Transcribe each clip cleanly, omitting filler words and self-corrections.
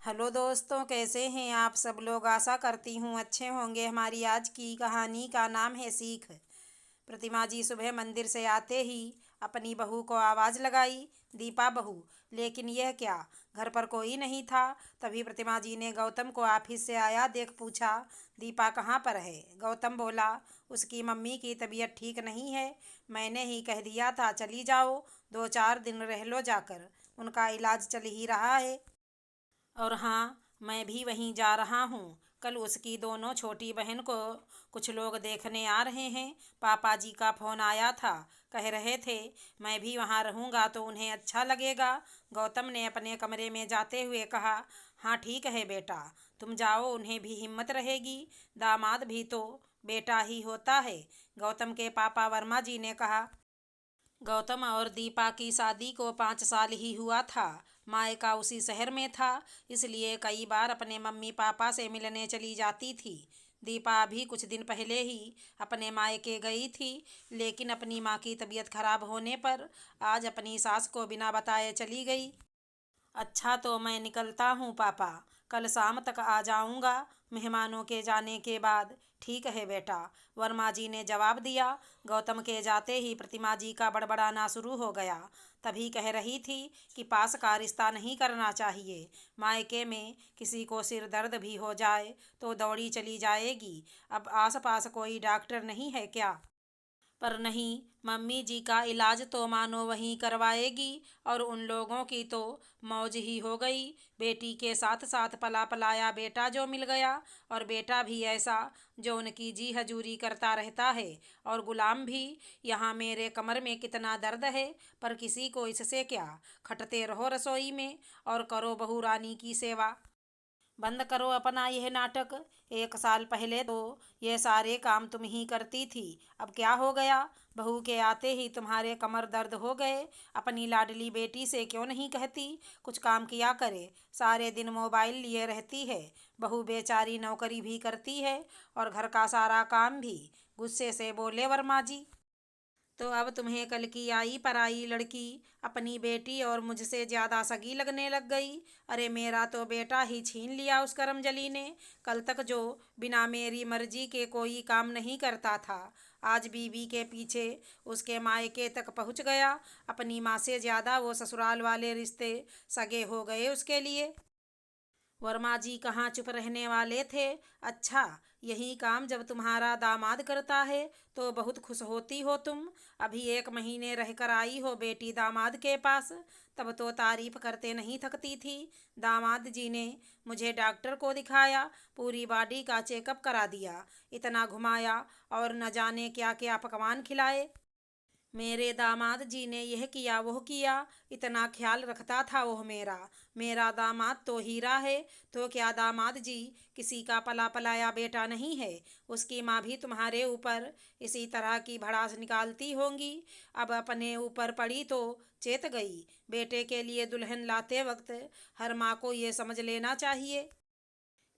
Hello दोस्तों, कैसे हैं आप सब लोग। आशा करती हूँ अच्छे होंगे। हमारी आज की कहानी का नाम है सीख। प्रतिमा जी सुबह मंदिर से आते ही अपनी बहू को आवाज़ लगाई, दीपा बहू। लेकिन यह क्या, घर पर कोई नहीं था। तभी प्रतिमा जी ने गौतम को ऑफिस से आया देख पूछा, दीपा कहाँ पर है। गौतम बोला, उसकी मम्मी की तबीयत ठीक नहीं है, मैंने ही कह दिया था चली जाओ, 2-4 दिन रह लो जाकर, उनका इलाज चल ही रहा है। और हाँ, मैं भी वहीं जा रहा हूँ। कल उसकी दोनों छोटी बहन को कुछ लोग देखने आ रहे हैं। पापा जी का फ़ोन आया था, कह रहे थे मैं भी वहाँ रहूँगा तो उन्हें अच्छा लगेगा। गौतम ने अपने कमरे में जाते हुए कहा, हाँ ठीक है बेटा, तुम जाओ, उन्हें भी हिम्मत रहेगी, दामाद भी तो बेटा ही होता है। गौतम के पापा वर्मा जी ने कहा। गौतम और दीपा की शादी को 5 साल ही हुआ था। मायका उसी शहर में था, इसलिए कई बार अपने मम्मी पापा से मिलने चली जाती थी। दीपा भी कुछ दिन पहले ही अपने मायके गई थी, लेकिन अपनी माँ की तबीयत खराब होने पर आज अपनी सास को बिना बताए चली गई। अच्छा तो मैं निकलता हूँ पापा, कल शाम तक आ जाऊँगा मेहमानों के जाने के बाद। ठीक है बेटा, वर्मा जी ने जवाब दिया। गौतम के जाते ही प्रतिमा जी का बड़बड़ाना शुरू हो गया। तभी कह रही थी कि पास का रिश्ता नहीं करना चाहिए, मायके में किसी को सिर दर्द भी हो जाए तो दौड़ी चली जाएगी। अब आस पास कोई डॉक्टर नहीं है क्या। पर नहीं, मम्मी जी का इलाज तो मानो वहीं करवाएगी, और उन लोगों की तो मौज ही हो गई। बेटी के साथ साथ पला पलाया बेटा जो मिल गया, और बेटा भी ऐसा जो उनकी जी हजूरी करता रहता है। और गुलाम भी, यहाँ मेरे कमर में कितना दर्द है, पर किसी को इससे क्या, खटते रहो रसोई में और करो बहू रानी की सेवा। बंद करो अपना यह नाटक। 1 साल पहले तो ये सारे काम तुम ही करती थी, अब क्या हो गया। बहू के आते ही तुम्हारे कमर दर्द हो गए। अपनी लाडली बेटी से क्यों नहीं कहती कुछ काम किया करे। सारे दिन मोबाइल लिए रहती है। बहू बेचारी नौकरी भी करती है और घर का सारा काम भी। गुस्से से बोले वर्मा जी। तो अब तुम्हें कल की आई पराई लड़की अपनी बेटी और मुझसे ज़्यादा सगी लगने लग गई। अरे मेरा तो बेटा ही छीन लिया उस करमजली ने। कल तक जो बिना मेरी मर्जी के कोई काम नहीं करता था, आज बीवी के पीछे उसके मायके तक पहुंच गया। अपनी माँ से ज़्यादा वो ससुराल वाले रिश्ते सगे हो गए उसके लिए। वर्मा जी कहाँ चुप रहने वाले थे। अच्छा, यही काम जब तुम्हारा दामाद करता है तो बहुत खुश होती हो तुम। अभी 1 महीने रहकर आई हो बेटी दामाद के पास, तब तो तारीफ करते नहीं थकती थी। दामाद जी ने मुझे डॉक्टर को दिखाया, पूरी बॉडी का चेकअप करा दिया, इतना घुमाया और न जाने क्या क्या पकवान खिलाए। मेरे दामाद जी ने यह किया वो किया, इतना ख्याल रखता था वो मेरा। मेरा दामाद तो हीरा है। तो क्या दामाद जी किसी का पला पलाया बेटा नहीं है। उसकी माँ भी तुम्हारे ऊपर इसी तरह की भड़ास निकालती होंगी। अब अपने ऊपर पड़ी तो चेत गई। बेटे के लिए दुल्हन लाते वक्त हर माँ को ये समझ लेना चाहिए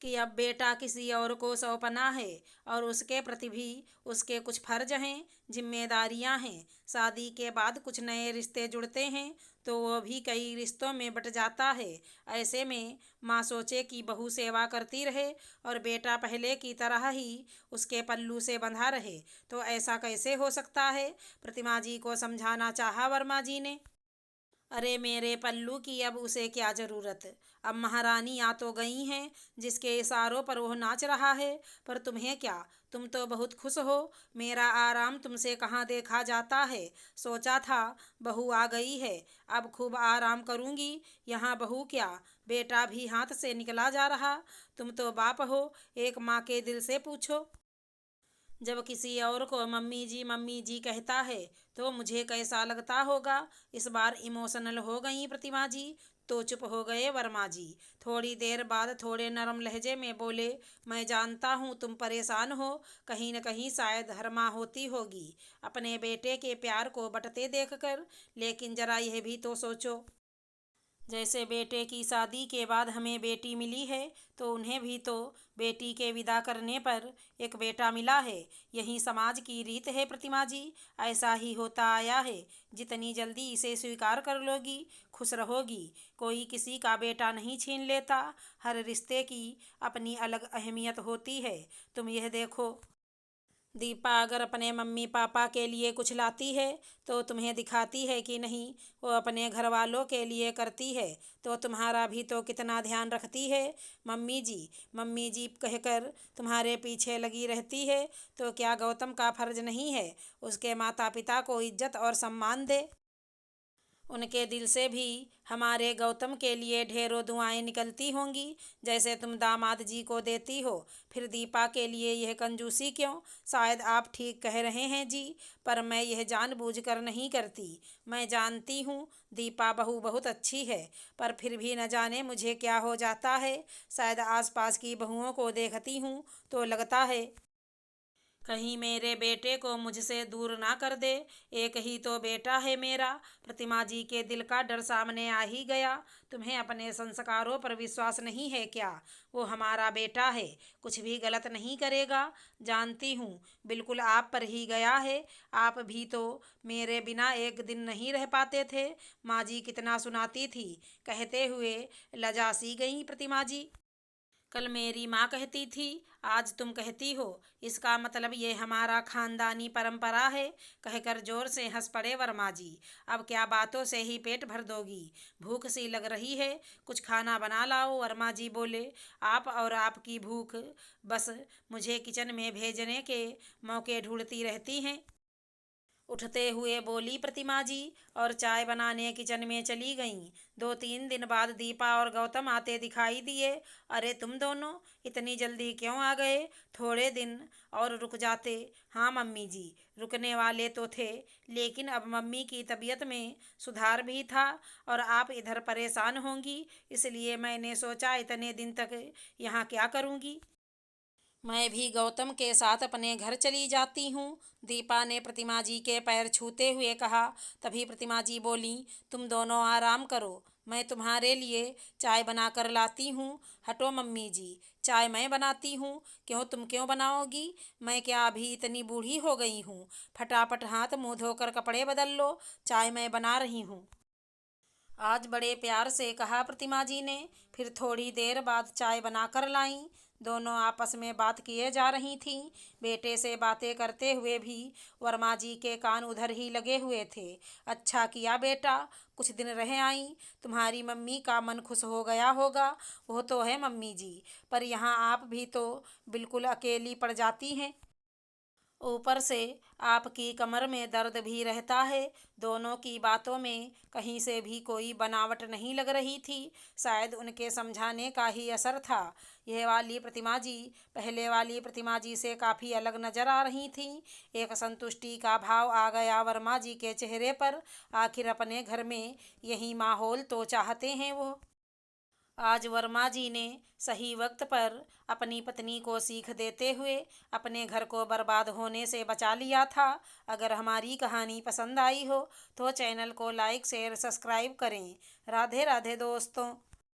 कि अब बेटा किसी और को सौंपना है, और उसके प्रति भी उसके कुछ फर्ज हैं, जिम्मेदारियां हैं। शादी के बाद कुछ नए रिश्ते जुड़ते हैं तो वो भी कई रिश्तों में बट जाता है। ऐसे में माँ सोचे कि बहू सेवा करती रहे और बेटा पहले की तरह ही उसके पल्लू से बंधा रहे, तो ऐसा कैसे हो सकता है। प्रतिमा जी को समझाना चाहा वर्मा जी ने। अरे मेरे पल्लू की अब उसे क्या ज़रूरत। अब महारानी आ तो गई हैं, जिसके इशारों पर वह नाच रहा है। पर तुम्हें क्या, तुम तो बहुत खुश हो। मेरा आराम तुमसे कहाँ देखा जाता है। सोचा था बहू आ गई है, अब खूब आराम करूँगी। यहाँ बहू क्या, बेटा भी हाथ से निकला जा रहा। तुम तो बाप हो, एक माँ के दिल से पूछो। जब किसी और को मम्मी जी कहता है तो मुझे कैसा लगता होगा। इस बार इमोशनल हो गई प्रतिमा जी, तो चुप हो गए वर्मा जी। थोड़ी देर बाद थोड़े नरम लहजे में बोले, मैं जानता हूँ तुम परेशान हो, कहीं न कहीं शायद हर माँ होती होगी अपने बेटे के प्यार को बंटते देखकर। लेकिन जरा यह भी तो सोचो, जैसे बेटे की शादी के बाद हमें बेटी मिली है, तो उन्हें भी तो बेटी के विदा करने पर एक बेटा मिला है। यही समाज की रीत है प्रतिमा जी। ऐसा ही होता आया है। जितनी जल्दी इसे स्वीकार कर लोगी, खुश रहोगी। कोई किसी का बेटा नहीं छीन लेता। हर रिश्ते की अपनी अलग अहमियत होती है। तुम यह देखो, दीपा अगर अपने मम्मी पापा के लिए कुछ लाती है तो तुम्हें दिखाती है कि नहीं, वो अपने घर वालों के लिए करती है। तो तुम्हारा भी तो कितना ध्यान रखती है। मम्मी जी कहकर तुम्हारे पीछे लगी रहती है। तो क्या गौतम का फर्ज नहीं है उसके माता पिता को इज्जत और सम्मान दे? उनके दिल से भी हमारे गौतम के लिए ढेरों दुआएं निकलती होंगी, जैसे तुम दामाद जी को देती हो। फिर दीपा के लिए यह कंजूसी क्यों? शायद आप ठीक कह रहे हैं जी, पर मैं यह जानबूझकर नहीं करती। मैं जानती हूँ दीपा बहू बहुत अच्छी है, पर फिर भी न जाने मुझे क्या हो जाता है। शायद आसपास की बहुओं को देखती हूँ तो लगता है कहीं मेरे बेटे को मुझसे दूर ना कर दे। एक ही तो बेटा है मेरा। प्रतिमा जी के दिल का डर सामने आ ही गया। तुम्हें अपने संस्कारों पर विश्वास नहीं है क्या? वो हमारा बेटा है, कुछ भी गलत नहीं करेगा। जानती हूँ, बिल्कुल आप पर ही गया है। आप भी तो मेरे बिना एक दिन नहीं रह पाते थे। माँ जी कितना सुनाती थी, कहते हुए लजा सी गई प्रतिमा जी। कल मेरी माँ कहती थी, आज तुम कहती हो। इसका मतलब ये हमारा खानदानी परंपरा है, कहकर जोर से हंस पड़े वर्मा जी। अब क्या बातों से ही पेट भर दोगी? भूख सी लग रही है, कुछ खाना बना लाओ। वर्मा जी बोले, आप और आपकी भूख बस मुझे किचन में भेजने के मौके ढूंढती रहती हैं। उठते हुए बोली प्रतिमा जी, और चाय बनाने किचन में चली गईं। 2-3 दिन बाद दीपा और गौतम आते दिखाई दिए। अरे तुम दोनों इतनी जल्दी क्यों आ गए? थोड़े दिन और रुक जाते। हाँ मम्मी जी, रुकने वाले तो थे, लेकिन अब मम्मी की तबीयत में सुधार भी था और आप इधर परेशान होंगी, इसलिए मैंने सोचा इतने दिन तक यहाँ क्या करूँगी। मैं भी गौतम के साथ अपने घर चली जाती हूँ, दीपा ने प्रतिमा जी के पैर छूते हुए कहा। तभी प्रतिमा जी बोली, तुम दोनों आराम करो, मैं तुम्हारे लिए चाय बना कर लाती हूँ। हटो मम्मी जी, चाय मैं बनाती हूँ। क्यों, तुम क्यों बनाओगी? मैं क्या अभी इतनी बूढ़ी हो गई हूँ? फटाफट हाथ मुँह धोकर कपड़े बदल लो, चाय मैं बना रही हूँ। आज बड़े प्यार से कहा प्रतिमा जी ने। फिर थोड़ी देर बाद चाय बनाकर लाईं। दोनों आपस में बात किए जा रही थीं। बेटे से बातें करते हुए भी वर्मा जी के कान उधर ही लगे हुए थे। अच्छा किया बेटा, कुछ दिन रह आई। तुम्हारी मम्मी का मन खुश हो गया होगा। वो तो है मम्मी जी, पर यहाँ आप भी तो बिल्कुल अकेली पड़ जाती हैं। ऊपर से आपकी कमर में दर्द भी रहता है। दोनों की बातों में कहीं से भी कोई बनावट नहीं लग रही थी। शायद उनके समझाने का ही असर था। यह वाली प्रतिमा जी पहले वाली प्रतिमा जी से काफ़ी अलग नजर आ रही थीं। एक संतुष्टि का भाव आ गया वर्मा जी के चेहरे पर। आखिर अपने घर में यही माहौल तो चाहते हैं वो। आज वर्मा जी ने सही वक्त पर अपनी पत्नी को सीख देते हुए अपने घर को बर्बाद होने से बचा लिया था। अगर हमारी कहानी पसंद आई हो तो चैनल को लाइक शेयर सब्सक्राइब करें। राधे राधे दोस्तों।